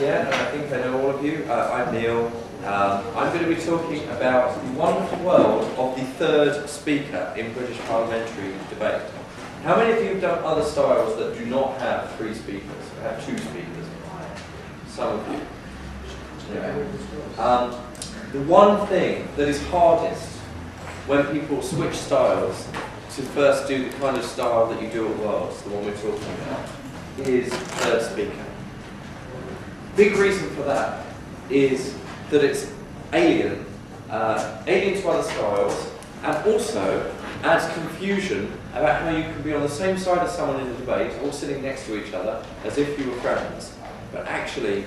yet, and I think I know all of you. I'm Neill. I'm going to be talking about the wonderful world of the third speaker in British parliamentary debate. How many of you have done other styles that do not have three speakers, have two speakers? Some of you. Yeah. The one thing that is hardest when people switch styles to first do the kind of style that you do at Worlds, the one we're talking about, is third speaker. Big reason for that is that it's alien to other styles, and also adds confusion about how you can be on the same side as someone in a debate, all sitting next to each other as if you were friends, but actually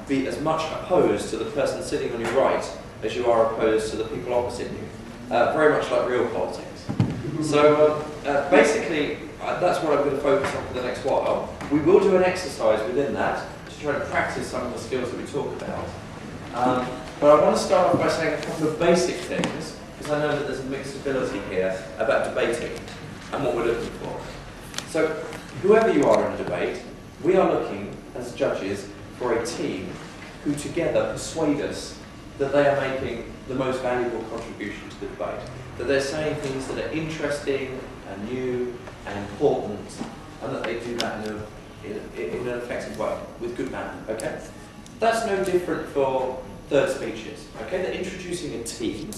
be as much opposed to the person sitting on your right as you are opposed to the people opposite you. Very much like real politics. So basically, that's what I'm going to focus on for the next while. We will do an exercise within that to try to practice some of the skills that we talk about. But I want to start off by saying a couple of basic things, because I know that there's a mixed ability here about debating and what we're looking for. So, whoever you are in a debate, we are looking, as judges, for a team who together persuade us that they are making the most valuable contribution to the debate. That they're saying things that are interesting and new and important, and that they do that in an effective way, with good manner, okay? That's no different for third speeches, okay? They're introducing a team,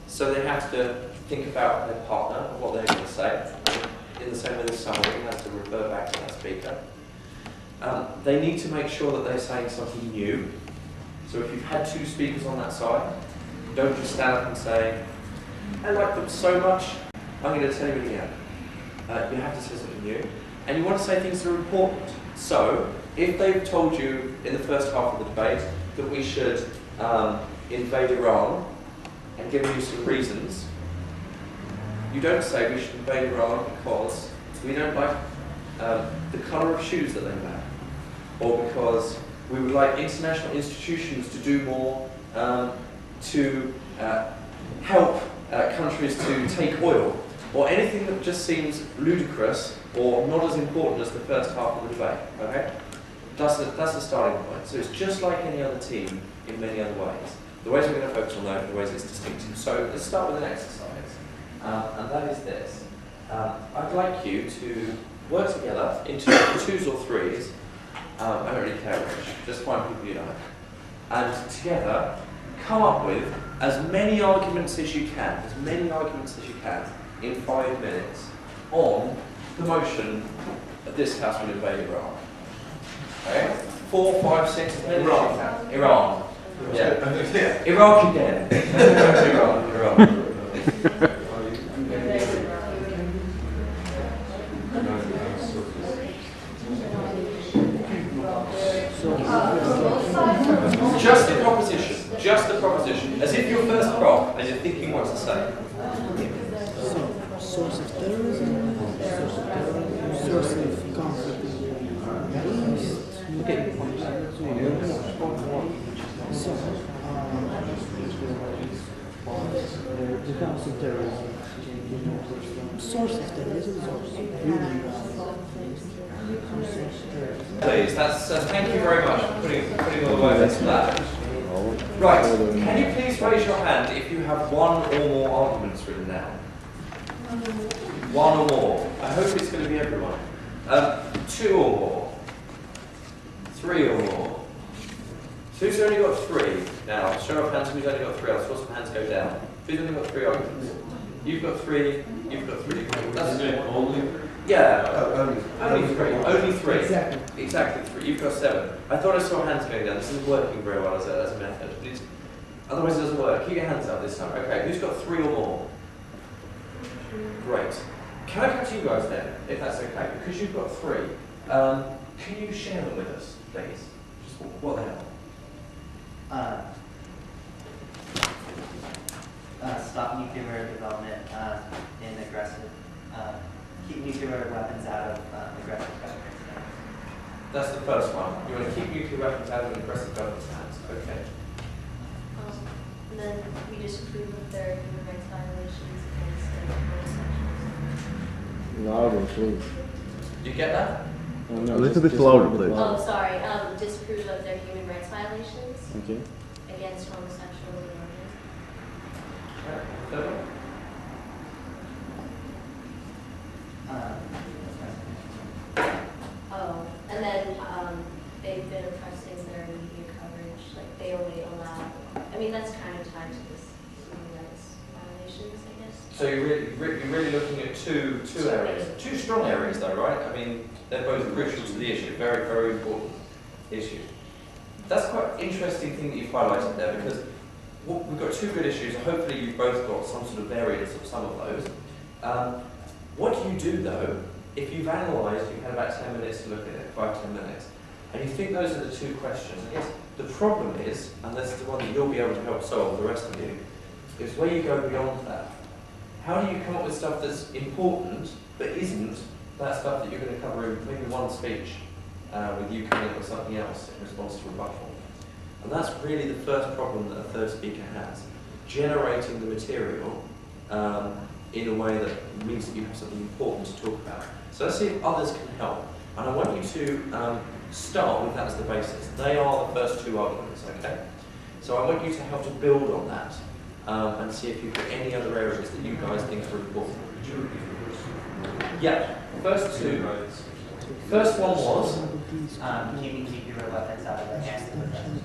so they have to think about their partner and what they're going to say. In the same way as summary has to refer back to that speaker. They need to make sure that they're saying something new. So if you've had two speakers on that side, don't just stand up and say, I like them so much, I'm going to tell you again. You have to say something new. And you want to say things that are important. So, if they've told you in the first half of the debate that we should invade Iran, and given you some reasons, you don't say we should invade Iran because we don't like the colour of shoes that they wear, or because we would like international institutions to do more to help countries to take oil, or anything that just seems ludicrous or not as important as the first half of the debate. Okay, that's the starting point. So it's just like any other team in many other ways. The ways we're going to focus on those are the ways it's distinctive. So let's start with an exercise, and that is this. I'd like you to work together into twos or threes. I don't really care which, just find people you like. And together, come up with as many arguments as you can, in 5 minutes on the motion that this house will invade Iran. Okay? 4, 5, 6 minutes. Iran. Yeah. Iraq again. Iran. Just the proposition, as if you're first prop and you're thinking what to say. Source of terrorism, source of conflict. Defense of terrorism. Source of terrorism is also Please, thank you very much for putting all the work into that. Right, can you please raise your hand if you have one or more arguments written down? One or more. I hope it's going to be everyone. 2 or more. 3 or more. Who's only got 3? Now, show of hands who's only got 3. I'll saw some hands go down. Who's only got 3 arguments? You've got 3, you've got 3. That's it. Only 3? Yeah. Only 3. Only 3. Exactly 3. You've got 7. I thought I saw hands going down. This isn't working very well as a method. Otherwise it doesn't work. Keep your hands up this time. Okay, who's got 3 or more? Great. Can I come to you guys then, if that's okay? Because you've got 3. Can you share them with us, please? Just what the hell? Stop nuclear development in aggressive. Keep nuclear weapons out of aggressive governments. That's the first one. You want to keep nuclear weapons out of aggressive government's hands. Okay. And then we disapprove of their human rights violations against homosexuals. Louder, please. You get that? A little bit louder, please. Oh, sorry. Disapprove of of their human rights violations Okay. against homosexuals and women. Third one? Oh, and then they've been oppressing their media coverage, like they only allow, I mean, that's kind of tied to this human rights violations, I guess. So you're really looking at two areas, two strong areas though, right? I mean, they're both crucial to the issue, very, very important issue. That's quite an interesting thing that you've highlighted there, because we've got two good issues. Hopefully you've both got some sort of variance of some of those. What do you do though, if you've analysed, you've had about 10 minutes to look at it, 5-10 minutes, and you think those are the two questions? I guess the problem is, and this is the one that you'll be able to help solve, the rest of you, is where you go beyond that. How do you come up with stuff that's important, but isn't that stuff that you're going to cover in maybe one speech, with you coming up with something else in response to rebuttal? And that's really the first problem that a third speaker has, generating the material in a way that means that you have something important to talk about. So let's see if others can help. And I want you to start with that as the basis. They are the first two arguments, okay? So I want you to help to build on that and see if you've got any other areas that you guys think are important. Yeah, first two. First one was Keeping nuclear weapons out of the hands of the president.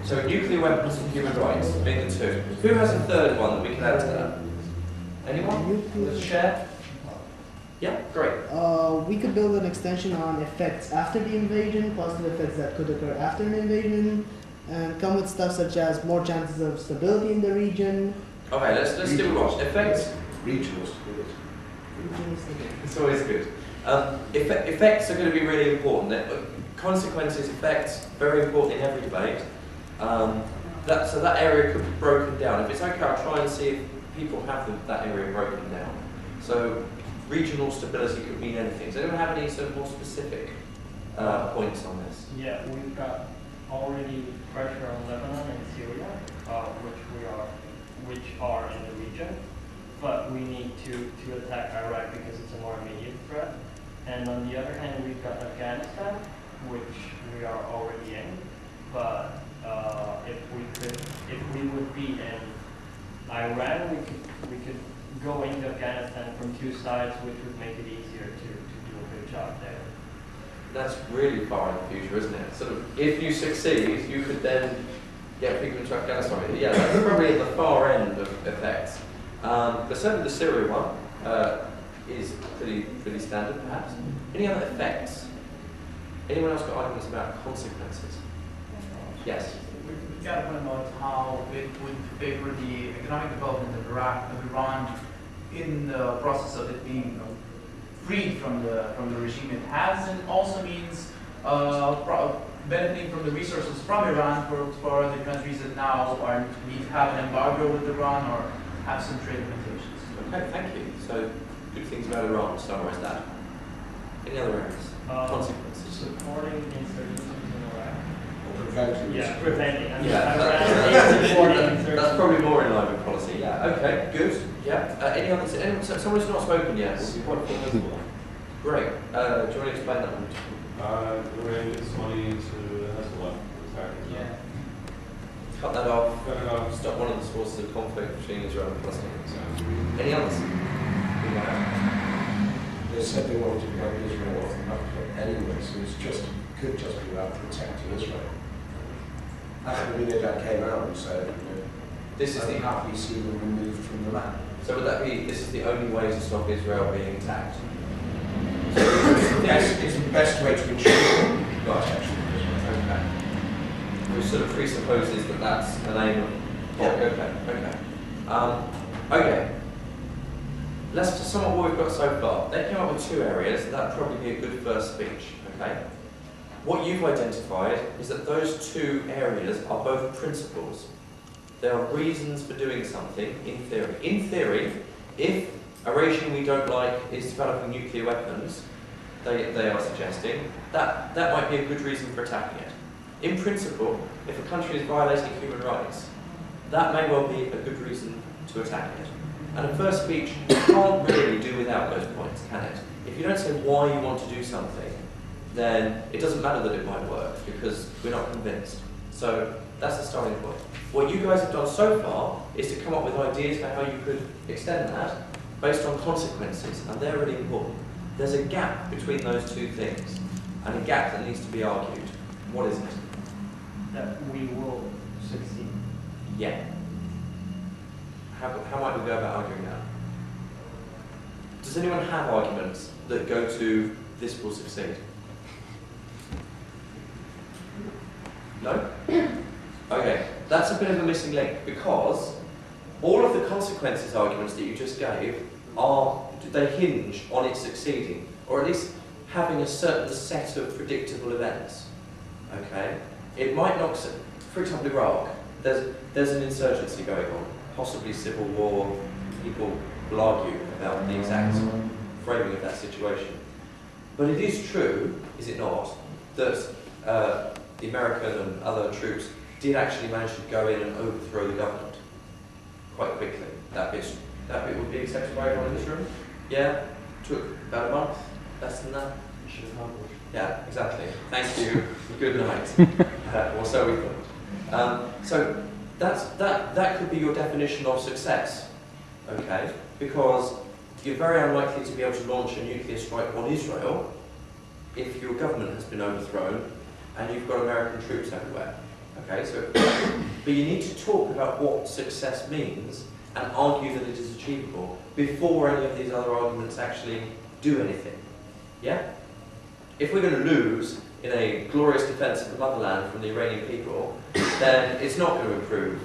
so nuclear weapons and human rights being the two. Who has a third one that we can add to that? Anyone? Let's share. Yeah, great. We could build an extension on effects after the invasion, positive effects that could occur after an invasion, and come with stuff such as more chances of stability in the region. Okay, let's do what? Effects. Regional stability. It's always good. Effects are going to be really important. Consequences, effects, very important in every debate. So that area could be broken down. If it's okay, I'll try and see if people have that area broken down. So regional stability could mean anything. Does anyone have any sort of more specific points on this? Yeah, we've got already pressure on Lebanon and Syria, which are in the region, but we need to attack Iraq because it's a more immediate threat. And on the other hand, we've got Afghanistan, which we are already in, but if we would be in Iran, we could go into Afghanistan from two sides, which would make it easier to do a good job there. That's really far in the future, isn't it? Sort of, if you succeed, you could then get people into Afghanistan. Yeah, that's probably at the far end of effects. But certainly the Syria one is pretty standard, perhaps. Any other effects? Anyone else got arguments about consequences? Yes. We've got a point about how it would favor the economic development of Iran in the process of it being freed from the regime it has, and also means benefiting from the resources from Iran for the countries that now need to have an embargo with Iran or have some trade limitations. Okay, thank you. So, good things about Iran, to summarise that. Any other areas? Consequences? Supporting insurgencies in Iraq. Preventing. Yeah, preventing. I mean, Yeah, Iran is supporting that's insurgencies. probably more in line with policy. Yeah, okay, good. Yeah, any others? Someone who's not spoken yet? Great. Do you want to explain that one? The way it's money to Hezbollah. Yeah. Cut that off. Cut it off. Stop one of the sources of conflict between Israel and Palestine. Any others? They said they wanted to help Israel off the conflict anyway, so could just be about protecting Israel. Ahmadinejad came out and said, This is I'd the happily see them removed from the land. So would that be, this is the only way to stop Israel being attacked? It's the best way to ensure protection. Okay. Which sort of presupposes that that's an aim of... Okay. Okay. Let's just sum up what we've got so far. They came up with two areas. That'd probably be a good first speech. Okay. What you've identified is that those two areas are both principles. There are reasons for doing something in theory. In theory, if a regime we don't like is developing nuclear weapons, they are suggesting, that might be a good reason for attacking it. In principle, if a country is violating human rights, that may well be a good reason to attack it. And a first speech can't really do without those points, can it? If you don't say why you want to do something, then it doesn't matter that it might work because we're not convinced. So that's the starting point. What you guys have done so far is to come up with ideas for how you could extend that based on consequences, and they're really important. There's a gap between those two things, and a gap that needs to be argued. What is it? That we will succeed. Yeah. How might we go about arguing that? Does anyone have arguments that go to this will succeed? No? Okay, that's a bit of a missing link because all of the consequences arguments that you just gave they hinge on it succeeding, or at least having a certain set of predictable events. Okay? It might not, for example, Iraq, there's an insurgency going on, possibly civil war. People will argue about the exact framing of that situation. But it is true, is it not, that the American and other troops did actually manage to go in and overthrow the government quite quickly. That bit would be accepted by everyone in this room? Yeah? Took about a month? Less than that? Yeah, exactly. Thank you. Good night. Or so we thought. So that could be your definition of success, okay? Because you're very unlikely to be able to launch a nuclear strike on Israel if your government has been overthrown and you've got American troops everywhere. Okay, so but you need to talk about what success means and argue that it is achievable before any of these other arguments actually do anything. Yeah? If we're going to lose in a glorious defense of the motherland from the Iranian people, then it's not going to improve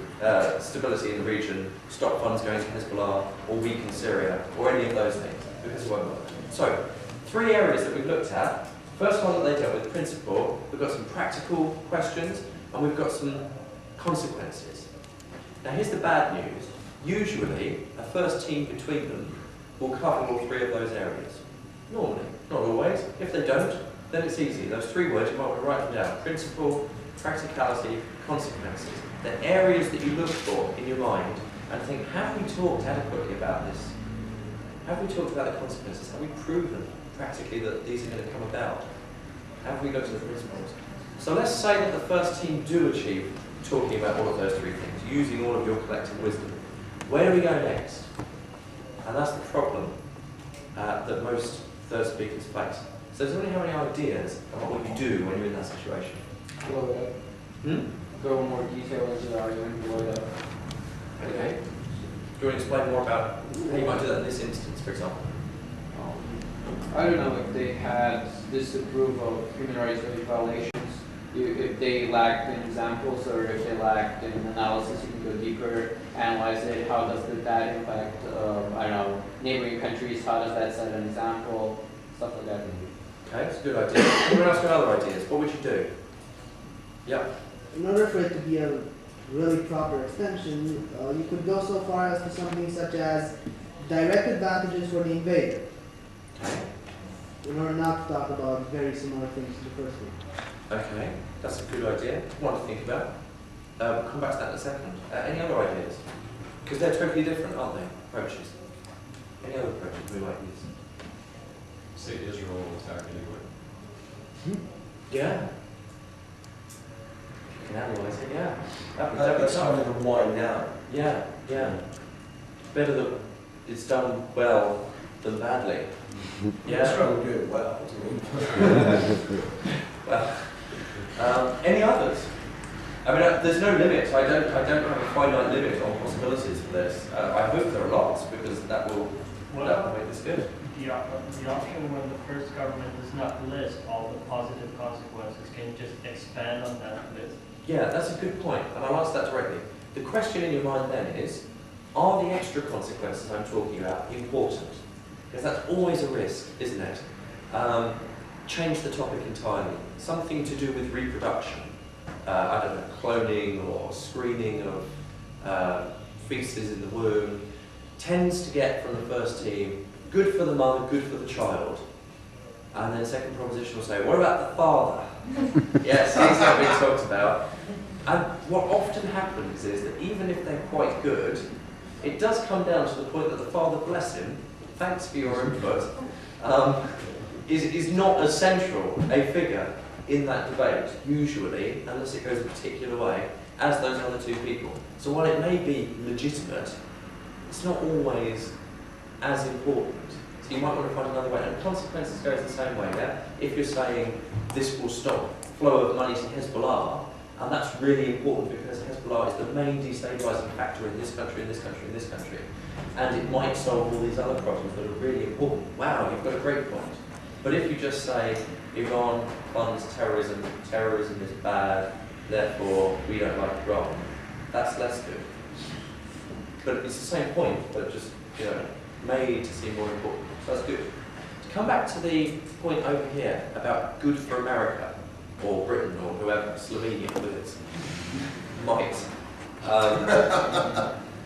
stability in the region, stop funds going to Hezbollah, or weaken Syria, or any of those things, because it won't work. So, 3 areas that we've looked at. First one that they dealt with, principle. We've got some practical questions, and we've got some consequences. Now here's the bad news. Usually, a first team between them will cover all 3 of those areas. Normally, not always. If they don't, then it's easy. Those 3 words, you might want to write them down. Principle, practicality, consequences. The areas that you look for in your mind and think, have we talked adequately about this? Have we talked about the consequences? Have we proven practically that these are going to come about? Have we looked at the principles? So let's say that the first team do achieve talking about all of those 3 things, using all of your collective wisdom. Where do we go next? And that's the problem that most third speakers face. So does anyone have any ideas about what you do when you're in that situation? Blow it up. Go in more detail into the argument, blow it up. Okay. Do you want to explain more about how you might do that in this instance, for example? I don't know if they had disapproval of human rights violations, if they lacked in examples or if they lacked in analysis, you can go deeper, analyze it, how does that impact, I don't know, neighboring countries, how does that set an example, stuff like that. Okay, that's a good idea. Anyone else got other ideas? What would you do? Yeah. In order for it to be a really proper extension, you could go so far as to something such as direct advantages for the invader. Okay. In order not to talk about very similar things to the first one. Okay, that's a good idea. One to think about. We'll come back to that in a second. Any other ideas? Because they're totally different, aren't they? Approaches. Any other approaches we might use? Say Israel will attack anyway. Yeah. You can analyse it, yeah. That's kind of a wind down. Yeah, yeah. Better that it's done well than badly. Yeah. Israel will do it well. Well, any others? I mean, there's no limit. I don't have a finite limit on possibilities for this. I hope there are lots because that will make this good. The option when the first government does not list all the positive consequences, can you just expand on that list? Yeah, that's a good point, and I'll answer that directly. The question in your mind then is, are the extra consequences I'm talking about important? Because that's always a risk, isn't it? Change the topic entirely. Something to do with reproduction. I don't know, cloning or screening of feces in the womb, tends to get from the first team, good for the mother, good for the child. And then second proposition will say, what about the father? Yes, he's not being talked about. And what often happens is that even if they're quite good, it does come down to the point that the father, bless him, thanks for your input, is not as central a figure in that debate, usually, unless it goes a particular way, as those other two people. So while it may be legitimate, it's not always as important. So you might want to find another way. And consequences goes the same way, yeah? If you're saying this will stop flow of money to Hezbollah, and that's really important because Hezbollah is the main destabilising factor in this country, in this country, in this country, and it might solve all these other problems that are really important. Wow, you've got a great point. But if you just say Iran funds terrorism, terrorism is bad, therefore we don't like Iran, that's less good. But it's the same point, but just, you know, made to seem more important. So that's good. To come back to the point over here about good for America, or Britain, or whoever, Slovenia with its might.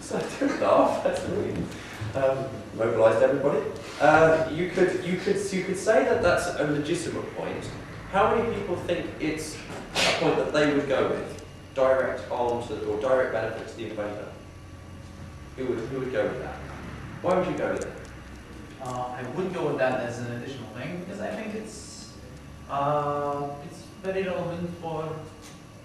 So don't laugh, that's really mobilised everybody. You could say that that's a legitimate point. How many people think it's a point that they would go with? Direct harm to, or direct benefit to the invader? Who would go with that? Why would you go with it? I would go with that as an additional thing because I think it's very relevant for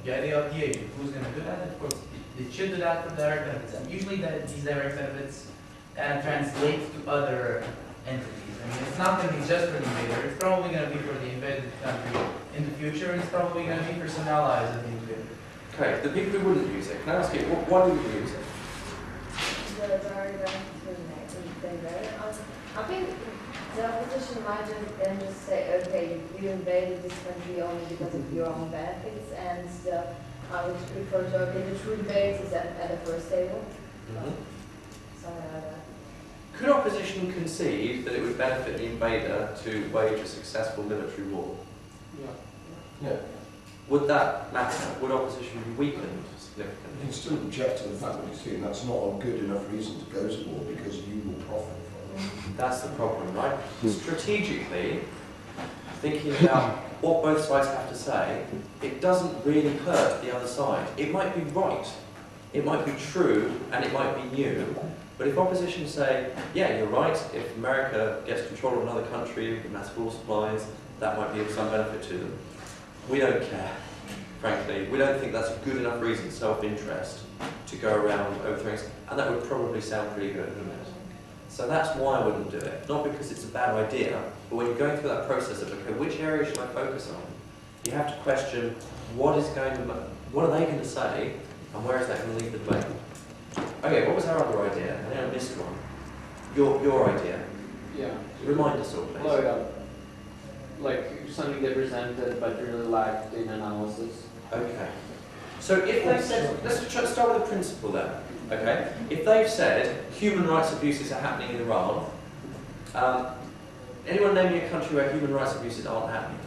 the idea of the agent. Who's going to do that? Of course, they should do that for direct benefits. And usually these direct benefits translate to other entities. I mean, it's not going to be just for the invader. It's probably going to be for the invaded country in the future. And it's probably going to be for some allies of the invader. Okay, the people who wouldn't use it, can I ask you, why would you use it? The direct benefits to the invader. I think the opposition might just say, okay, you invaded this country only because of your own benefits, and I would prefer to, okay, the true debate is at the first table. Something like that. Could opposition concede that it would benefit the invader to wage a successful military war? Yeah. Would that matter? Would opposition be weakened You significantly? can still object to the fact that you're saying that's not a good enough reason to go to war because you will profit from it. That's the problem, right? Strategically, thinking about what both sides have to say, it doesn't really hurt the other side. It might be right, it might be true, and it might be new, but if opposition say, yeah, you're right, if America gets control of another country with massive oil supplies, that might be of some benefit to them. We don't care, frankly. We don't think that's a good enough reason, self-interest, to go around overthrowing, and that would probably sound pretty good, wouldn't it? So that's why I wouldn't do it. Not because it's a bad idea, but when you're going through that process of, okay, which area should I focus on? You have to question, what are they going to say, and where is that going to lead the debate? Okay, what was our other idea? I think I missed one. Your idea. Yeah. Remind us all, please. Well, like something they presented but really lacked in analysis. Okay. So if they said, let's start with the principle then. Okay. If they've said human rights abuses are happening in Iran, anyone name me a country where human rights abuses aren't happening?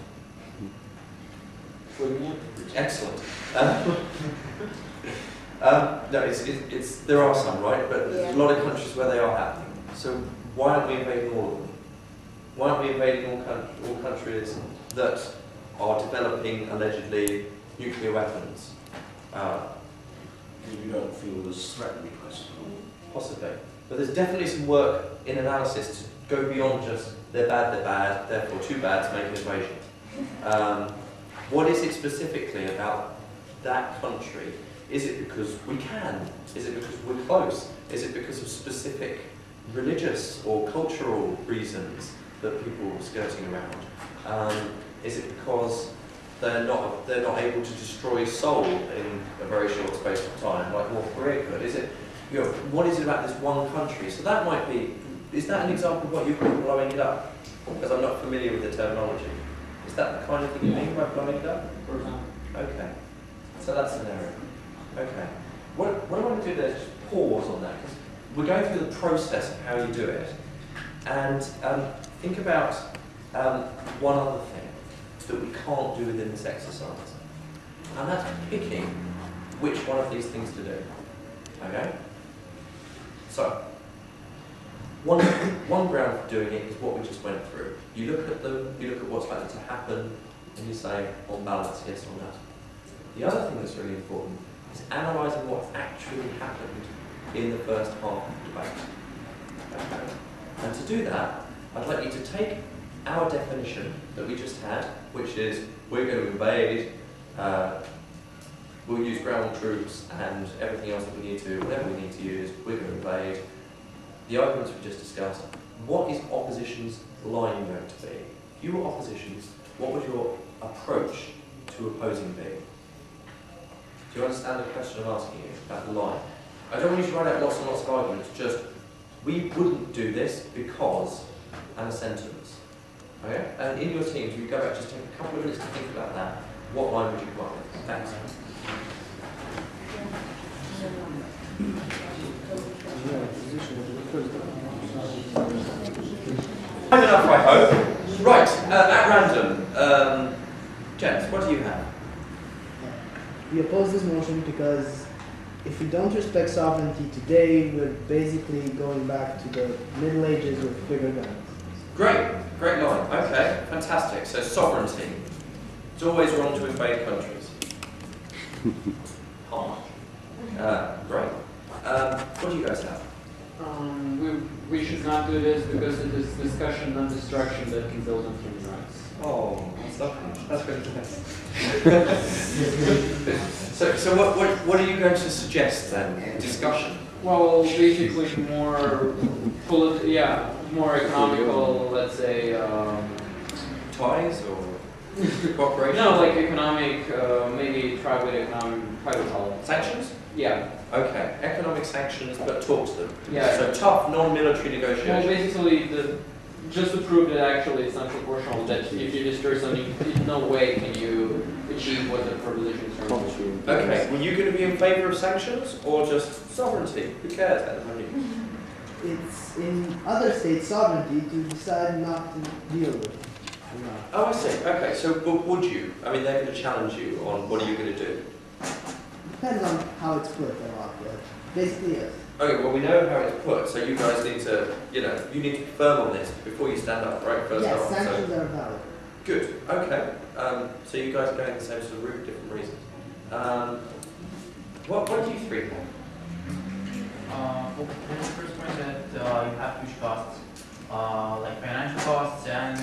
Excellent. No, it's there are some, right? But there's a lot of countries where they are happening. So why aren't we invading all of them? Why aren't we invading all countries that are developing allegedly nuclear weapons? Because we don't feel there's threatened Possibly. But there's definitely some work in analysis to go beyond just they're bad, therefore too bad to make an invasion. What is it specifically about that country? Is it because we can? Is it because we're close? Is it because of specific religious or cultural reasons that people are skirting around? Is it because they're not able to destroy Seoul in a very short space of time, like North Korea could? Is it, you know, what is it about this one country? So that might be, is that an example of what you call blowing it up? Because I'm not familiar with the terminology. Is that the kind of thing you mean by blowing it up? For example. Okay. So that's an area. Okay. What I want to do there is just pause on that, because we're going through the process of how you do it. And think about one other thing that we can't do within this exercise. And that's picking which one of these things to do. Okay? So, one ground for doing it is what we just went through. You look at them, you look at what's likely to happen, and you say, on balance, yes or no. The other thing that's really important is analysing what's actually happened in the first half of the debate. Okay? And to do that, I'd like you to take our definition that we just had, which is we're going to invade, we'll use ground troops and everything else that we need to, whatever we need to use, we're going to invade. The arguments we just discussed, what is opposition's line going to be? If you were oppositions, what would your approach to opposing be? Do you understand the question I'm asking you about the line? I don't want you to write out lots and lots of arguments, just we wouldn't do this because, and a sentence. Okay? And in your teams, you go back, just take a couple of minutes to think about that. What line would you come up with? Thanks. Time enough, I hope. Right, at random. James, what do you have? We oppose this motion because if we don't respect sovereignty today, we're basically going back to the Middle Ages with bigger guns. Great line. Okay, fantastic. So sovereignty. It's always wrong to invade countries. Great. What do you guys have? We should not do this because it is discussion on destruction that can build on human rights. Oh, that's fantastic. So what are you going to suggest then? Discussion? Well, basically more more economical, let's say. Ties or cooperation? No, like economic, maybe private policy. Sanctions? Yeah. Okay, economic sanctions, but talk to them. Yeah. So tough, non-military negotiations. Well, basically, just to prove that actually it's not proportional, that if you destroy something, in no way can you achieve what the propositions are. Okay, were you going to be in favour of sanctions or just sovereignty? Who cares at the moment? It's in other states' sovereignty to decide not to deal with it. Oh, I see. Okay, so but would you? I mean, they're going to challenge you on what are you going to do? Depends on how it's put a lot, but basically yes. Okay, well we know how it's put, so you guys need to, you need to be firm on this before you stand up, right? First Yes, off, sanctions are valid. Good, okay. So you guys are going the same sort of route, different reasons. What do you three have? Well, the first point that you have huge costs, like financial costs and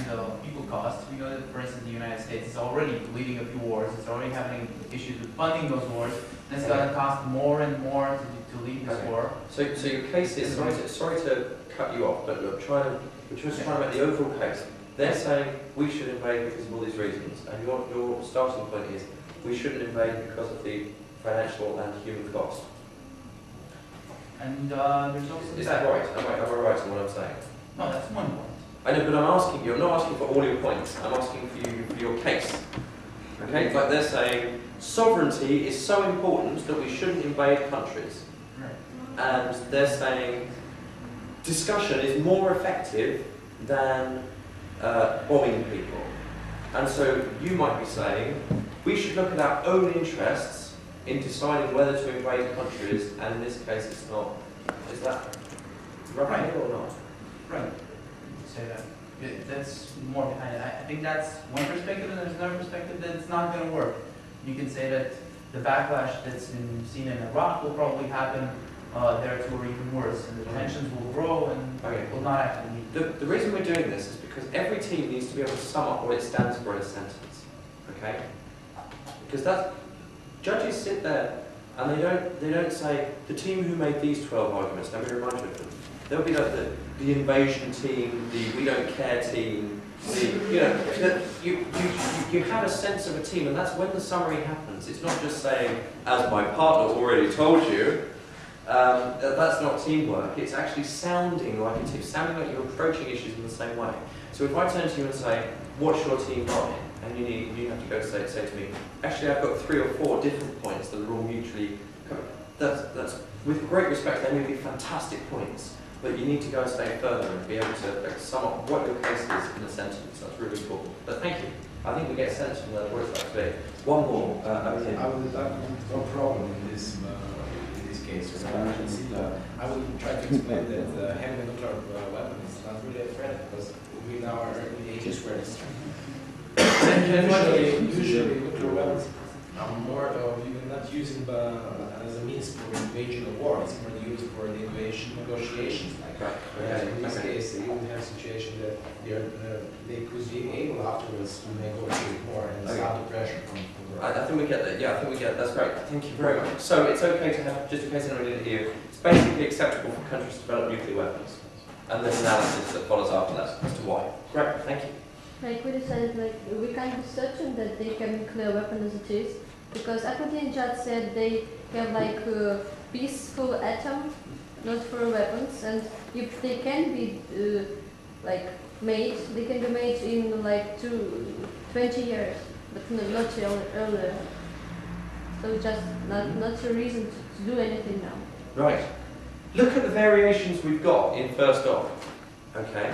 people costs. We know that, for instance, the United States is already leading a few wars. It's already having issues with funding those wars. And it's going to cost more and more to lead this war. So your case is, sorry to cut you off, but look, we're just trying to make the overall case. They're saying we should invade because of all these reasons, and your starting point is we shouldn't invade because of the financial and human cost. And there's also... Is that right? Am I right in what I'm saying? No, that's one point. I know, but I'm asking you, I'm not asking for all your points, I'm asking for your case. Okay? Like they're saying, sovereignty is so important that we shouldn't invade countries. Right. And they're saying, discussion is more effective than bombing people. And so you might be saying, we should look at our own interests in deciding whether to invade countries, and in this case it's not. Is that right or not? Right. Say that. That's more behind it. I think that's one perspective, and there's another perspective that it's not going to work. You can say that the backlash that's been seen in Iraq will probably happen there too, or even worse, and the tensions will grow and will not actually meet. The reason we're doing this is because every team needs to be able to sum up what it stands for in a sentence. Okay? Because judges sit there and they don't say the team who made these 12 arguments. Let me remind you of them. There'll be like the invasion team, the we don't care team. You have a sense of a team, and that's when the summary happens. It's not just saying, as my partner already told you. That's not teamwork. It's actually sounding like a team, sounding like you're approaching issues in the same way. So if I turn to you and say, "What's your team line?" and you have to go say to me, "Actually, I've got 3 or 4 different points that are all mutually covered." That's with great respect. They may be fantastic points, but you need to go a step further and be able to sum up what your case is in a sentence. That's really important. But thank you. I think we get a sense from what it's like to be. One more. Okay. I would have no problem in this case. I would try to explain that having a nuclear weapon is not really a threat because we now are in the ages where it's usually nuclear weapons are more of even not not using as a means for waging a war. It's more used for the invasion negotiations. Whereas in this case, you would have a situation that they could be able afterwards to negotiate more and start the pressure from the I think we get that. Yeah, I think we get that. That's great. Thank you very much. So it's okay to have, just in case anyone didn't hear, it's basically acceptable for countries to develop nuclear weapons. And there's analysis that follows after that as to why. Great, thank you. Like we decided, like we can't be certain that they have nuclear weapon as it is, because Ahmadinejad said they have like a peaceful atom, not for weapons, and if they can be like made, they can be made in like 20 years, but not earlier. So just not a reason to do anything now. Right. Look at the variations we've got in first off. Okay.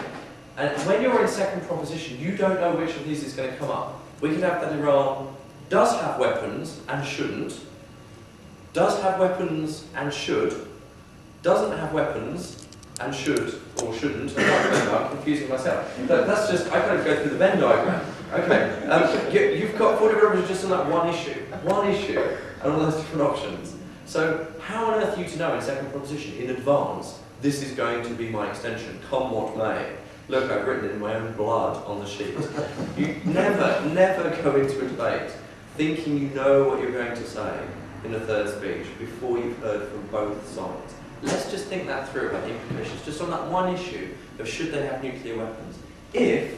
And when you're in second proposition, you don't know which of these is going to come up. We can have that Iran does have weapons and shouldn't, does have weapons and should, doesn't have weapons and should or shouldn't. I can't remember, I'm confusing myself. That's just, I've got to go through the Venn diagram. Okay, you've got 40 variables just on that one issue, and all those different options. So how on earth are you to know in second proposition in advance, this is going to be my extension, come what may? Look, I've written it in my own blood on the sheet. You never go into a debate thinking you know what you're going to say in a third speech before you've heard from both sides. Let's just think that through about the implications, just on that one issue of should they have nuclear weapons. If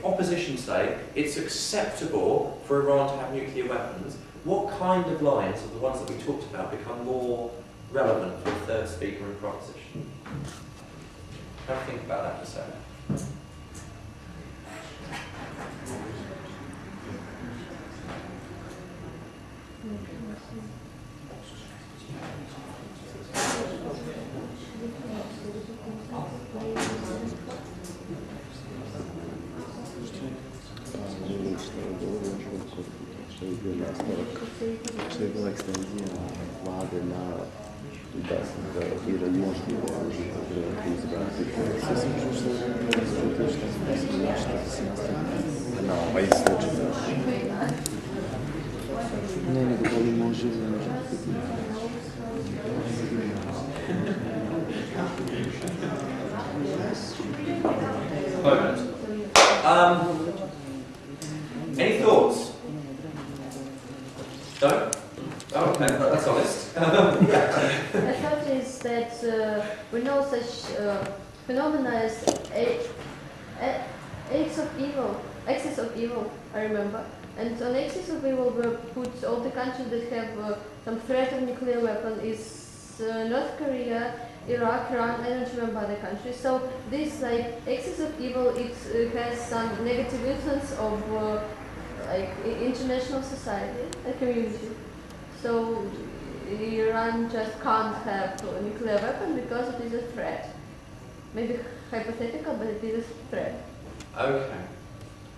opposition say it's acceptable for Iran to have nuclear weapons, what kind of lines of the ones that we talked about become more relevant for the third speaker in proposition? Have a think about that for a second. Chegou a extensão lá na iranianski não, vai isso não, не говори, може Any thoughts? No? Oh, okay, that's honest. My thought is that we know such phenomena as axis of evil, I remember. And on axis of evil we put all the countries that have some threat of nuclear weapon is North Korea, Iraq, Iran, I don't remember other countries. So this like axis of evil, it has some negative influence of like international society, a community. So Iran just can't have a nuclear weapon because it is a threat. Maybe hypothetical, but it is a threat. Okay.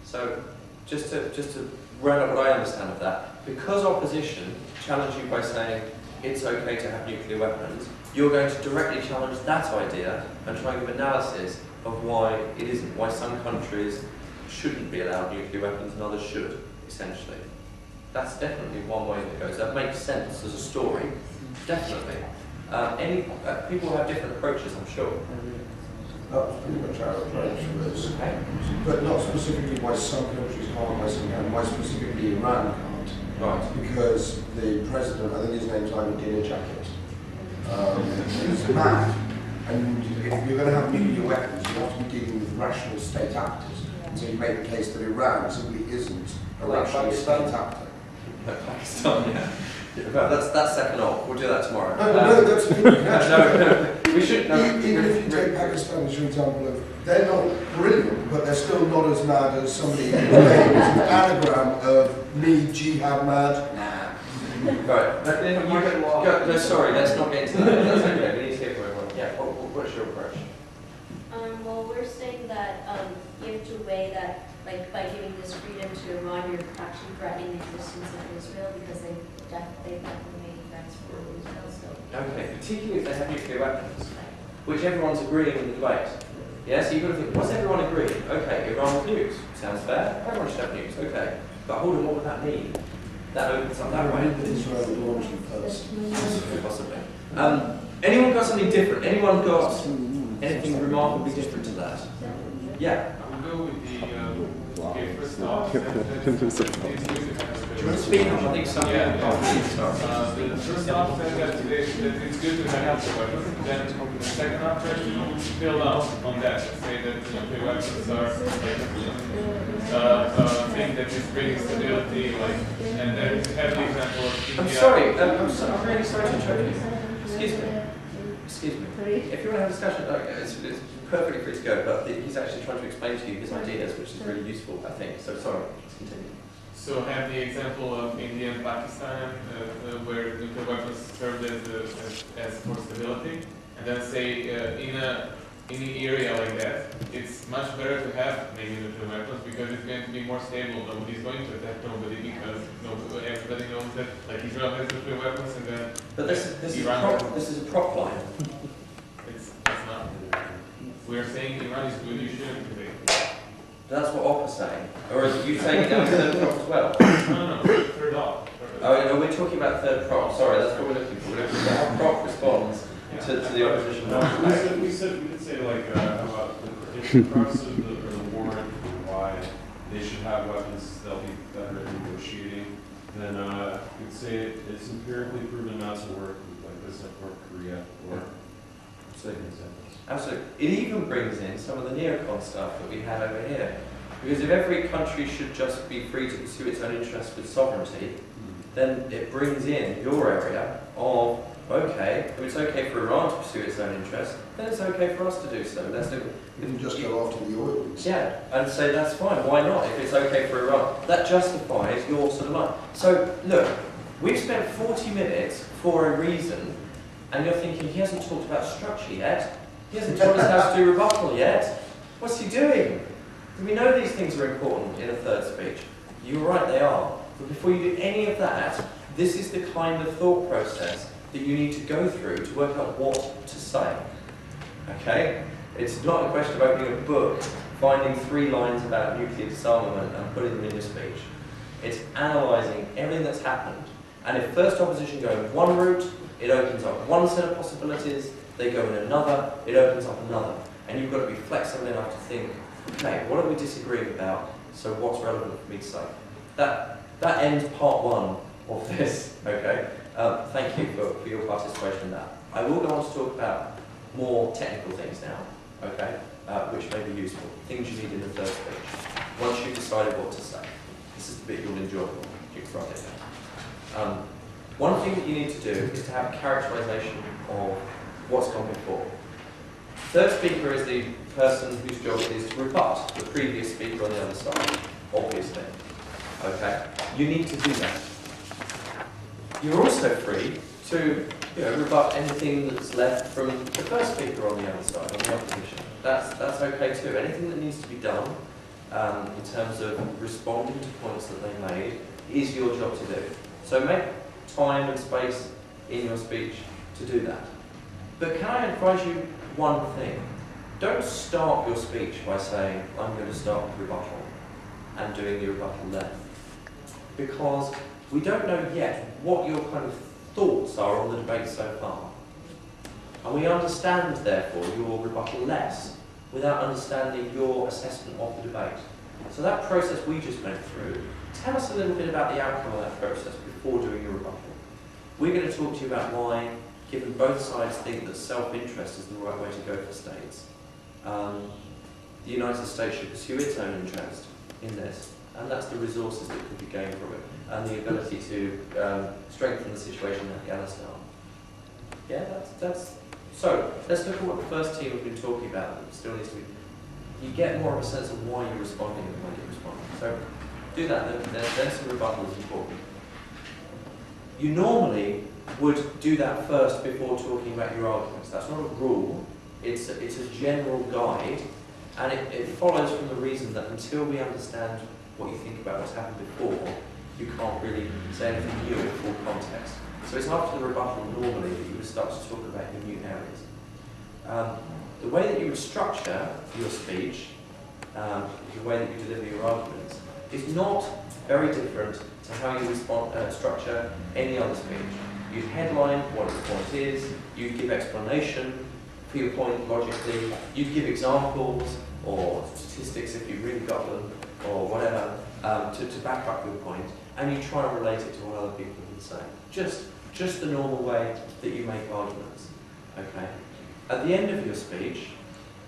So just to round up what I understand of that, because opposition challenge you by saying it's okay to have nuclear weapons, you're going to directly challenge that idea and try and give analysis of why it isn't, why some countries shouldn't be allowed nuclear weapons and others should, essentially. That's definitely one way that goes. That makes sense as a story, definitely. People have different approaches, I'm sure. That was pretty much our approach was, but not specifically why some countries can't, why some can, why specifically Iran can't. Right. Because the president, I think his name's Ahmadinejad, he's mad. And if you're going to have nuclear weapons, you have to be dealing with rational state actors. And so you make the case that Iran simply isn't a rational state actor. Pakistan, yeah. That's second off. We'll do that tomorrow. No, that's no, we should. No, even if you take Pakistan as your example of, they're not brilliant, but they're still not as mad as somebody who claims an anagram of me, jihad mad. Nah. Right. No, sorry, let's not get into that. That's okay. We need to hear from everyone. Yeah. What's your approach? Well, we're saying that you have to weigh that, like, by giving this freedom to Iran, you're actually threatening the existence of Israel because they've definitely made threats for Israel. So. Okay, particularly if they have nuclear weapons, which everyone's agreeing in the debate. Yeah, so you've got to think, what's everyone agreeing? Okay, Iran with nukes. Sounds fair. Everyone should have nukes. Okay. But hold on, what would that mean? that opens up that way. Israel launched first. Possibly. Anyone got something different? Anyone got anything remarkably different to that? Yeah. I would go with the okay, first off, Do you want to speak up? I think some people can't see. Sorry. the first off said that it's good to have the weapons. Then the second option, build up on that. Say that nuclear weapons are thing that is bringing stability, like, and then have the example of I'm India. sorry. I'm really sorry to interrupt you. Excuse me. Excuse me. If you want to have a discussion, it's perfectly free to go, but he's actually trying to explain to you his ideas, which is really useful, I think. So sorry, let's continue. So have the example of India and Pakistan, where nuclear weapons served as for stability, and then say in an area like that, it's much better to have maybe nuclear weapons because it's going to be more stable. Nobody's going to attack nobody because everybody knows that like Israel has nuclear weapons and then. But this is a prop line. It's not. We're saying Iran is good. You shouldn't debate. That's what Oppa's saying. Or is you saying it down to third prop as well? No, third off. Oh, no, we're talking about third prop. Sorry, that's what we're looking for. We're looking for how prop responds to the opposition. We could say like about if the crux of the warrant why they should have weapons they'll be better at negotiating, then we could say it's empirically proven not to work like this at North Korea or certain examples. Absolutely. It even brings in some of the neocon stuff that we had over here. Because if every country should just be free to pursue its own interests with sovereignty, then it brings in your area of, okay, if it's okay for Iran to pursue its own interests, then it's okay for us to do so. You can just go after the oil. Yeah, and say that's fine, why not, if it's okay for Iran? That justifies your sort of line. So, look, we've spent 40 minutes for a reason, and you're thinking, he hasn't talked about structure yet. He hasn't told us how to do rebuttal yet. What's he doing? We know these things are important in a third speech. You're right, they are. But before you do any of that, this is the kind of thought process that you need to go through to work out what to say. Okay? It's not a question of opening a book, finding 3 lines about nuclear disarmament and putting them in your speech. It's analysing everything that's happened. And if first opposition go in one route, it opens up one set of possibilities. They go in another, it opens up another. And you've got to be flexible enough to think, okay, what are we disagreeing about? So what's relevant for me to say? That ends part 1 of this, okay? Thank you for your participation in that. I will go on to talk about more technical things now, okay? Which may be useful. Things you need in the third speech. Once you've decided what to say. This is the bit you'll enjoy. You can write it down. One thing that you need to do is to have a characterization of what's gone before. Third speaker is the person whose job it is to rebut the previous speaker on the other side, obviously. Okay? You need to do that. You're also free to rebut anything that's left from the first speaker on the other side, on the opposition. That's okay too. Anything that needs to be done in terms of responding to points that they made is your job to do. So make time and space in your speech to do that. But can I advise you one thing? Don't start your speech by saying, I'm going to start with rebuttal and doing the rebuttal then. Because we don't know yet what your kind of thoughts are on the debate so far. And we understand, therefore, your rebuttal less without understanding your assessment of the debate. So that process we just went through, tell us a little bit about the outcome of that process before doing your rebuttal. We're going to talk to you about why, given both sides think that self-interest is the right way to go for states, the United States should pursue its own interest in this, and that's the resources that could be gained from it, and the ability to strengthen the situation in Afghanistan. Yeah, that's so. Let's look at what the first team have been talking about. That still needs to be. You get more of a sense of why you're responding and when you're responding. So do that. Then some rebuttal is important. You normally would do that first before talking about your arguments. That's not a rule. It's a general guide, and it follows from the reason that until we understand what you think about what's happened before, you can't really say anything new in full context. So it's after the rebuttal normally that you would start to talk about your new areas. The way that you would structure your speech, the way that you deliver your arguments, is not very different to how you structure any other speech. You headline what the point is, you give explanation for your point logically, you give examples or statistics if you've really got them, or whatever, to back up your point, and you try and relate it to what other people would say. Just the normal way that you make arguments. Okay? At the end of your speech,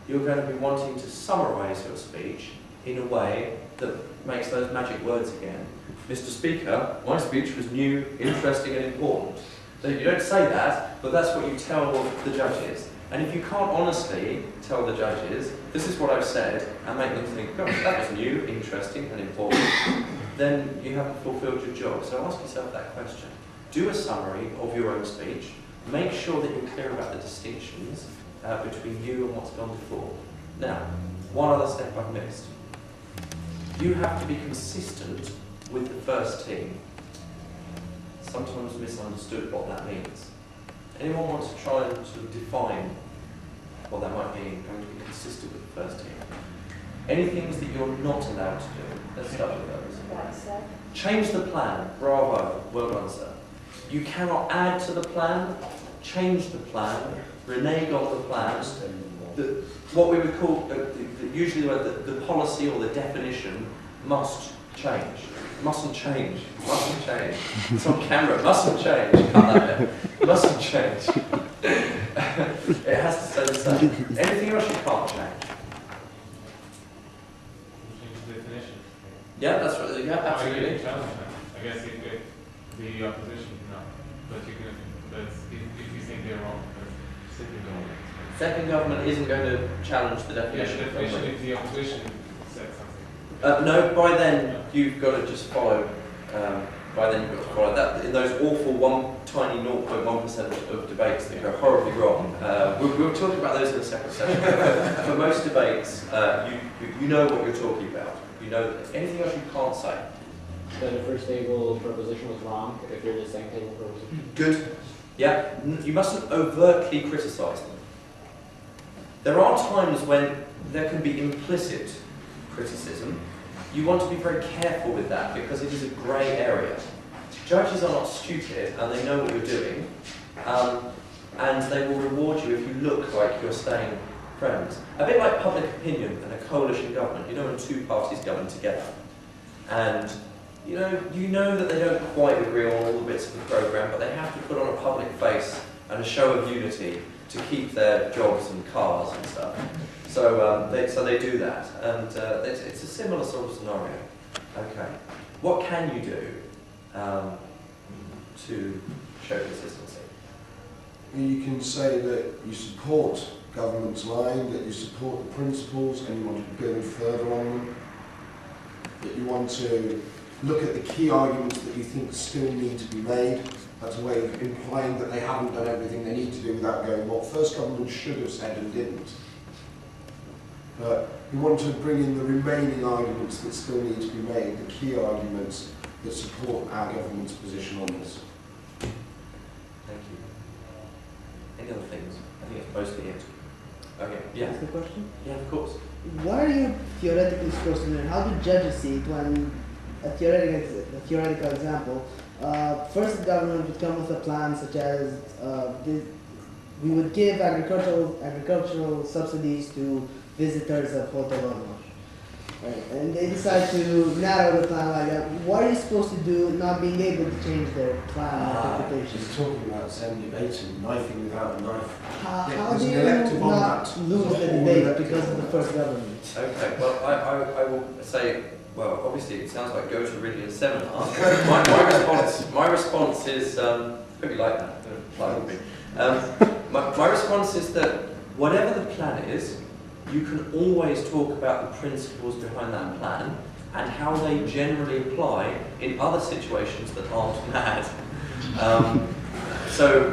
you're going to be wanting to summarise your speech in a way that makes those magic words again. Mr. Speaker, my speech was new, interesting and important. So you don't say that, but that's what you tell the judges. And if you can't honestly tell the judges, this is what I've said, and make them think, gosh, that was new, interesting and important, then you haven't fulfilled your job. So ask yourself that question. Do a summary of your own speech. Make sure that you're clear about the distinctions between you and what's gone before. Now, one other step I've missed. You have to be consistent with the first team. Sometimes misunderstood what that means. Anyone wants to try and sort of define what that might mean, going to be consistent with the first team? Any things that you're not allowed to do? Let's start with those. Change the plan. Bravo. Well done, sir. You cannot add to the plan, change the plan, renege on the plan. What we would call, usually the policy or the definition must change. Mustn't change. Mustn't change. It's on camera. Mustn't change. Cut that bit. Mustn't change. It has to stay the same. Anything else you can't change. Change the definition. Yeah, that's right. Yeah, absolutely. I guess if the opposition, no. But you can, if you think they're wrong, that's second government. Second government isn't going to challenge the definition. Yeah, the definition if the opposition said something. No, by then you've got to just follow. By then you've got to follow that. In those awful tiny 0.1% of debates that go horribly wrong, we'll talk about those in a separate session. For most debates, you know what you're talking about. You know anything else you can't say. So the first table proposition was wrong if you're just saying table proposition. Good. Yeah. You mustn't overtly criticise them. There are times when there can be implicit criticism. You want to be very careful with that because it is a grey area. Judges are not stupid and they know what you're doing, and they will reward you if you look like you're staying friends. A bit like public opinion and a coalition government. You know when two parties govern together, and you know that they don't quite agree on all the bits of the programme, but they have to put on a public face and a show of unity to keep their jobs and cars and stuff. So they do that, and it's a similar sort of scenario. Okay, what can you do to show consistency? You can say that you support government's line, that you support the principles and you want to build further on them, that you want to look at the key arguments that you think still need to be made. That's a way of implying that they haven't done everything they need to do without going, what first government should have said and didn't. But we want to bring in the remaining arguments that still need to be made, the key arguments that support our government's position on this. Thank you. Any other things? I think it's mostly it. Okay, yeah. That's the question? Yeah, of course. What are you theoretically supposed to do, and how do judges see it when, a theoretical example, first the government would come with a plan such as we would give agricultural subsidies to visitors of Hotel Orange. Right? And they decide to narrow the plan like that. What are you supposed to do not being able to change their plan interpretation? He's talking about same debating, knifing without a knife. How do you not lose the debate because of the first government? Okay, well, I will say, well, obviously it sounds like go to Ridley seminar. my response is, hope you like that. My response is that whatever the plan is, you can always talk about the principles behind that plan and how they generally apply in other situations that aren't mad. So,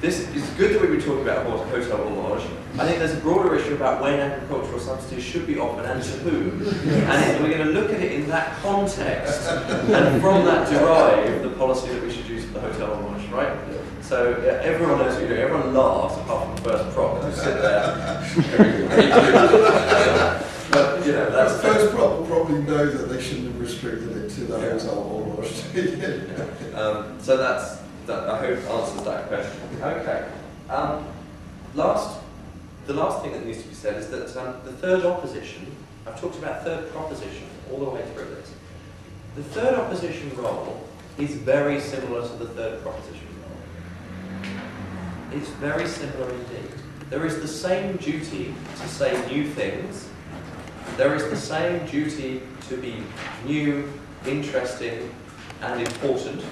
this is good that we've been talking about Hotel Orange. I think there's a broader issue about when agricultural subsidies should be offered and to whom. And we're going to look at it in that context and from that derive the policy that we should use for the Hotel Orange, right? So everyone knows what you're doing. Everyone laughs apart from the first prop. You sit there. But that's most probably know that they shouldn't have restricted it to the hotel or So that I hope answers that question. Okay. The last thing that needs to be said is that the third opposition, I've talked about third proposition all the way through this. The third opposition role is very similar to the third proposition role. It's very similar indeed. There is the same duty to say new things. There is the same duty to be new, interesting, and important.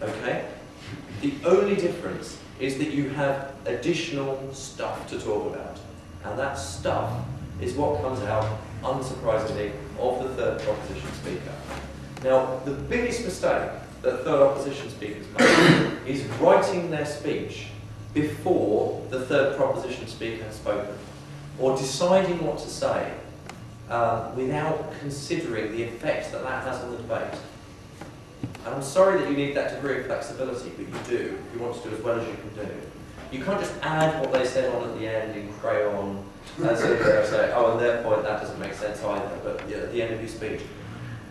Okay? The only difference is that you have additional stuff to talk about. And that stuff is what comes out, unsurprisingly, of the third proposition speaker. Now, the biggest mistake that third opposition speakers make is writing their speech before the third proposition speaker has spoken, or deciding what to say without considering the effect that that has on the debate. And I'm sorry that you need that degree of flexibility, but you do, if you want to do as well as you can do. You can't just add what they said on at the end in crayon, and say, oh, and their point, that doesn't make sense either, but at the end of your speech.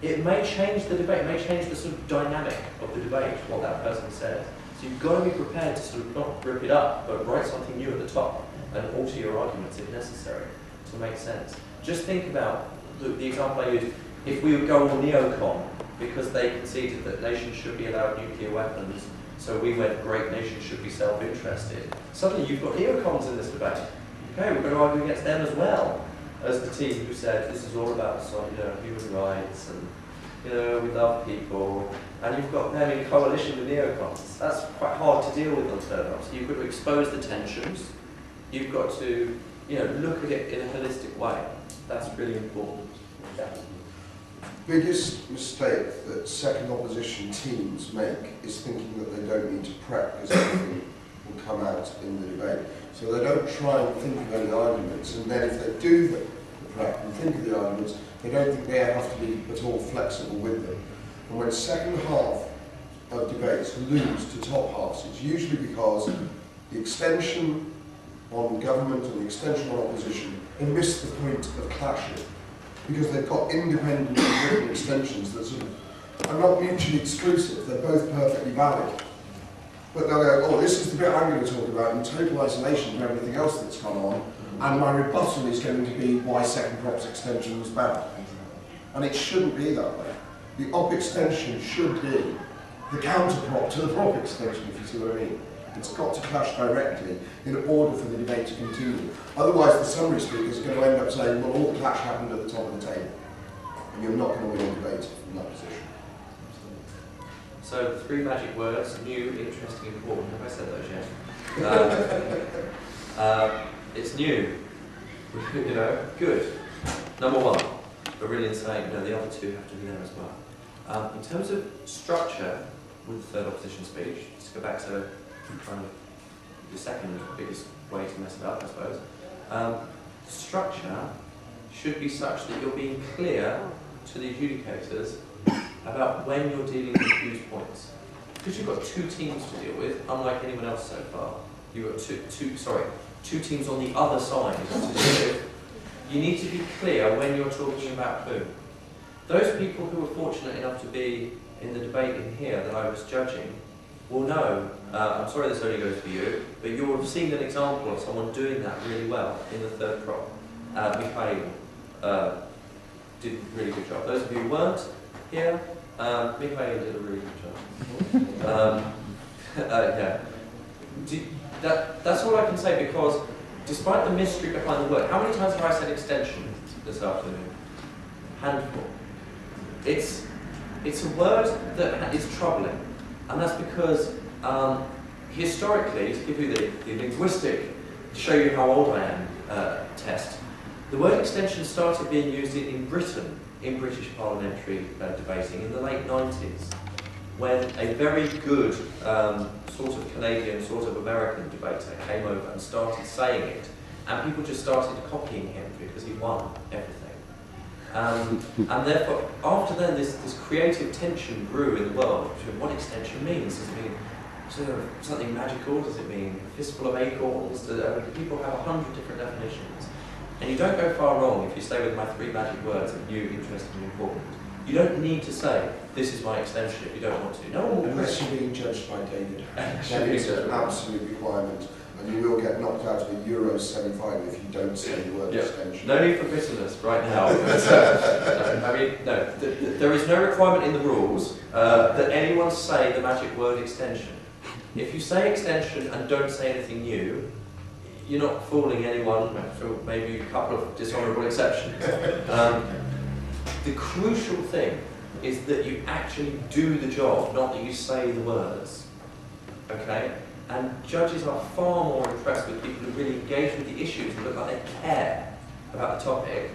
It may change the debate, it may change the sort of dynamic of the debate, what that person says. So you've got to be prepared to sort of not rip it up, but write something new at the top and alter your arguments if necessary to make sense. Just think about the example I used. If we would go all neocon because they conceded that nations should be allowed nuclear weapons, so we went great nations should be self-interested. Suddenly you've got neocons in this debate. Okay, we're going to argue against them as well as the team who said this is all about human rights and we love people, and you've got them in coalition with neocons. That's quite hard to deal with on third op. So you've got to expose the tensions. You've got to look at it in a holistic way. That's really important. Yeah. Biggest mistake that second opposition teams make is thinking that they don't need to prep because everything will come out in the debate. So they don't try and think of any arguments, and then if they do the prep and think of the arguments, they don't think they have to be at all flexible with them. And when second half of debates lose to top halves, it's usually because the extension on government and the extension on opposition, they miss the point of clashing. Because they've got independent written extensions that sort of are not mutually exclusive, they're both perfectly valid. But they'll go, oh, this is the bit I'm going to talk about in total isolation from everything else that's gone on, and my rebuttal is going to be why second prop's extension was bad. And it shouldn't be that way. The op extension should be the counter prop to the prop extension, if you see what I mean. It's got to clash directly in order for the debate to continue. Otherwise, the summary speaker is going to end up saying, well, all the clash happened at the top of the table. And you're not going to win a debate from that position. So, 3 magic words: new, interesting, important. Have I said those yet? It's new. Good. Number 1. But really saying, the other 2 have to be there as well. In terms of structure with the third opposition speech, let's go back to kind of the second biggest way to mess it up, I suppose. Structure should be such that you're being clear to the adjudicators about when you're dealing with fuse points. Because you've got 2 teams to deal with, unlike anyone else so far. You've got two teams on the other side to deal with. You need to be clear when you're talking about who. Those people who were fortunate enough to be in the debate in here that I was judging will know, I'm sorry this only goes for you, but you will have seen an example of someone doing that really well in the third prop. Mikhail did a really good job. Those of you who weren't here, Mikhail did a really good job. That's all I can say, because despite the mystery behind the word, how many times have I said extension this afternoon? Handful. It's a word that is troubling, and that's because historically, to give you the linguistic, to show you how old I am test, the word extension started being used in Britain, in British parliamentary debating in the late 90s, when a very good sort of Canadian, sort of American debater came over and started saying it, and people just started copying him because he won everything. And therefore, after then, this creative tension grew in the world between what extension means. Does it mean something magical? Does it mean a fistful of acorns? People have 100 different definitions. And you don't go far wrong if you stay with my 3 magic words of new, interesting, important. You don't need to say, this is my extension if you don't want to. No one will Unless you're being judged by David. That is an absolute requirement. And you will get knocked out of the Euros semi-final if you don't say the word extension. No need for bitterness right now. There is no requirement in the rules that anyone say the magic word extension. If you say extension and don't say anything new, you're not fooling anyone, for maybe a couple of dishonourable exceptions. The crucial thing is that you actually do the job, not that you say the words. Okay? And judges are far more impressed with people who really engage with the issues and look like they care about the topic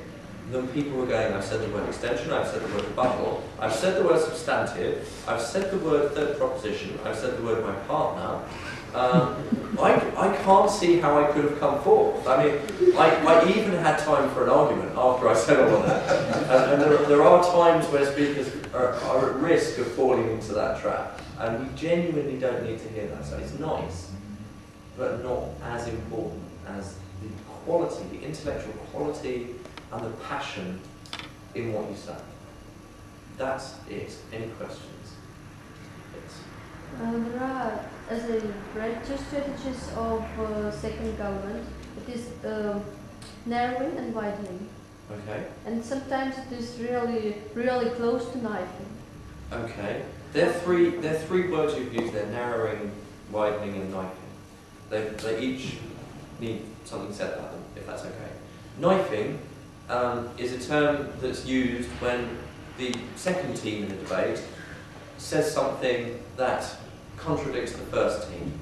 than people who are going, I've said the word extension, I've said the word rebuttal, I've said the word substantive, I've said the word third proposition, I've said the word my partner. I can't see how I could have come forth. I mean, I even had time for an argument after I said all of that. And there are times where speakers are at risk of falling into that trap. And we genuinely don't need to hear that. So it's nice, but not as important as the quality, the intellectual quality and the passion in what you say. That's it. Any questions? Yes. There are, as I read, 2 strategies of second government. It is narrowing and widening. Okay. And sometimes it is really close to knifing. Okay. There are three words you've used there: narrowing, widening, and knifing. They each need something said about them, if that's okay. Knifing is a term that's used when the second team in the debate says something that contradicts the first team,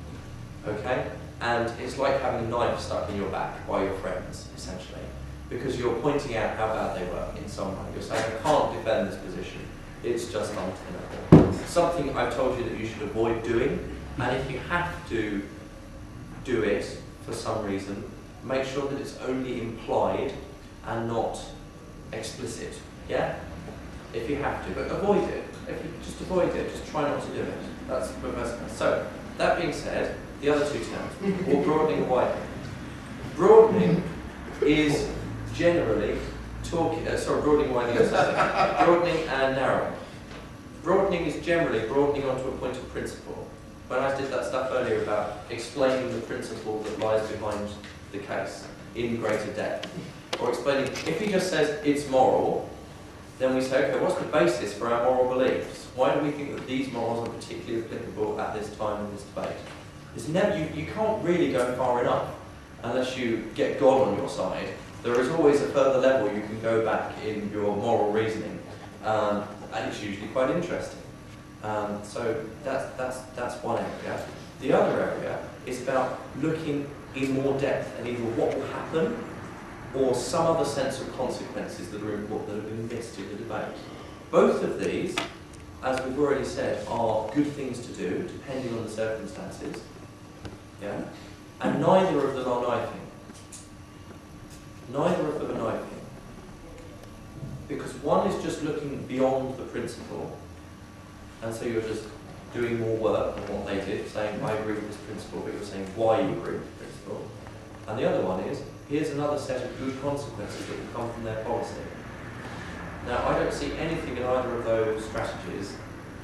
okay? And it's like having a knife stuck in your back by your friends, essentially, because you're pointing out how bad they were in some way. You're saying, I can't defend this position, it's just untenable. Something I've told you that you should avoid doing, and if you have to do it for some reason, make sure that it's only implied and not explicit, yeah? If you have to, but avoid it. If you just avoid it, just try not to do it. That's the best. So, that being said, the other 2 terms, or broadening and widening. Broadening is generally broadening and widening is broadening and narrowing. Broadening is generally broadening onto a point of principle. When I did that stuff earlier about explaining the principle that lies behind the case in greater depth, or explaining, if he just says it's moral, then we say, okay, what's the basis for our moral beliefs? Why do we think that these morals are particularly applicable at this time in this debate? It's never, you can't really go far enough unless you get God on your side. There is always a further level you can go back in your moral reasoning, and it's usually quite interesting. So that's one area. The other area is about looking in more depth at either what will happen or some other sense of consequences that are important that have been missed in the debate. Both of these, as we've already said, are good things to do, depending on the circumstances. Yeah? And neither of them are knifing. Neither of them are knifing. Because one is just looking beyond the principle, and so you're just doing more work than what they did, saying, I agree with this principle, but you're saying why you agree with the principle. And the other one is, here's another set of good consequences that will come from their policy. Now, I don't see anything in either of those strategies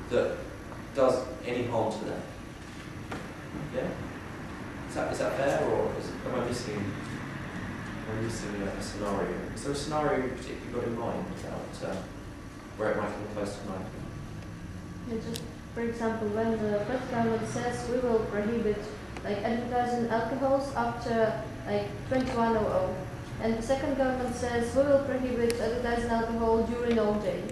that does any harm to them. Yeah? Is that fair, or am I missing a scenario? Is there a scenario you particularly got in mind about where it might come close to knifing? Yeah, just for example, when the first government says we will prohibit advertising alcohols after 21:00, and the second government says we will prohibit advertising alcohol during all day.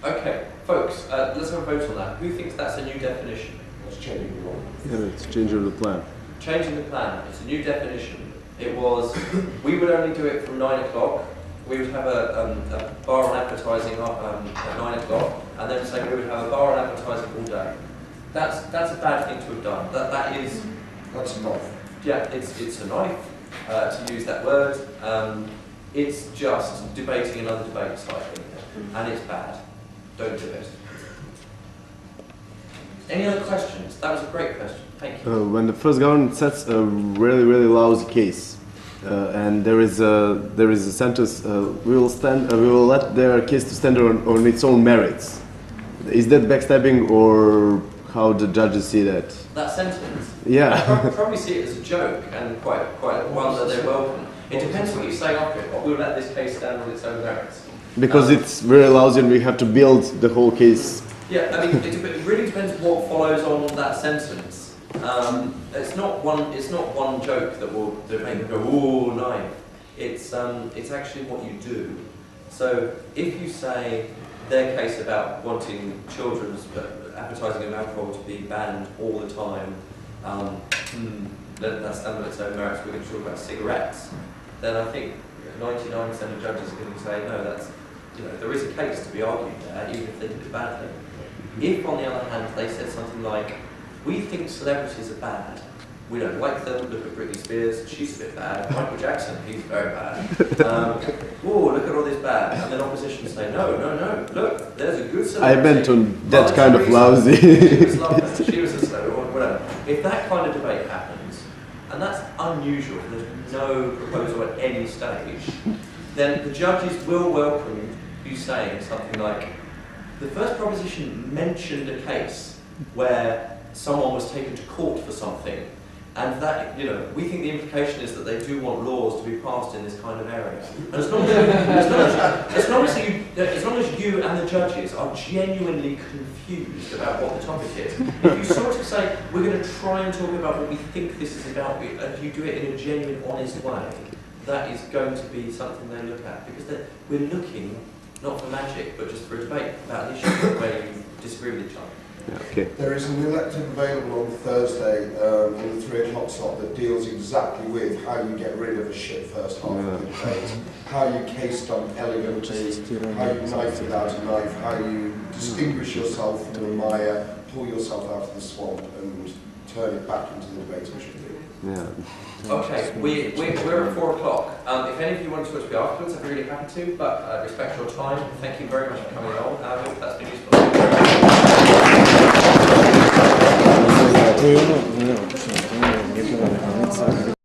Okay, folks, let's have a vote on that. Who thinks that's a new definition? That's changing the law. Yeah, it's changing the plan. Changing the plan. It's a new definition. It was, we would only do it from 9 o'clock. We would have a bar on advertising at 9 o'clock, and then say we would have a bar on advertising all day. That's a bad thing to have done. That's a knife. Yeah, it's a knife, to use that word. It's just debating another debate slightly, and it's bad. Don't do it. Any other questions? That was a great question. Thank you. When the first government sets a really, really lousy case, and there is a sentence. We will let their case to stand on its own merits. Is that backstabbing, or how the judges see that? That sentence? Yeah. I probably see it as a joke, and quite one that they welcome. It depends what you say after it. We'll let this case stand on its own merits. Because it's very lousy and we have to build the whole case. Yeah, I mean, it really depends what follows on that sentence. It's not one joke that will make them go, ooh, knife. It's actually what you do. So if you say their case about wanting children's advertising of alcohol to be banned all the time, that's stand on its own merits. We're going to talk about cigarettes. Then I think 99% of judges are going to say no. That's there is a case to be argued there, even if they did it badly. If, on the other hand, they said something like, we think celebrities are bad, we don't like them, look at Britney Spears, she's a bit bad, Michael Jackson, he's very bad, oh, look at all this bad, and then opposition say, no, look, there's a good celebrity. I meant on that kind of lousy. She was lovely, she was a celebrity, or whatever. If that kind of debate happens, and that's unusual, there's no proposal at any stage, then the judges will welcome you saying something like, the first proposition mentioned a case where someone was taken to court for something, and that, we think the implication is that they do want laws to be passed in this kind of area. And as long as you and the judges are genuinely confused about what the topic is, if you sort of say, we're going to try and talk about what we think this is about, and you do it in a genuine, honest way, that is going to be something they look at, because we're looking not for magic, but just for a debate about an issue where you disagree with each other. Yeah, okay. There is an elective available on Thursday in the 3 o'clock slot that deals exactly with how you get rid of a shit first half of the debate, how you case dump elegantly, how you knife without a knife, how you distinguish yourself from the mire, pull yourself out of the swamp and turn it back into the debate it should be. Yeah. Okay, we're at 4 o'clock. If any of you want to talk to me afterwards, I'd be really happy to, but respect your time. Thank you very much for coming along. I hope that's been useful.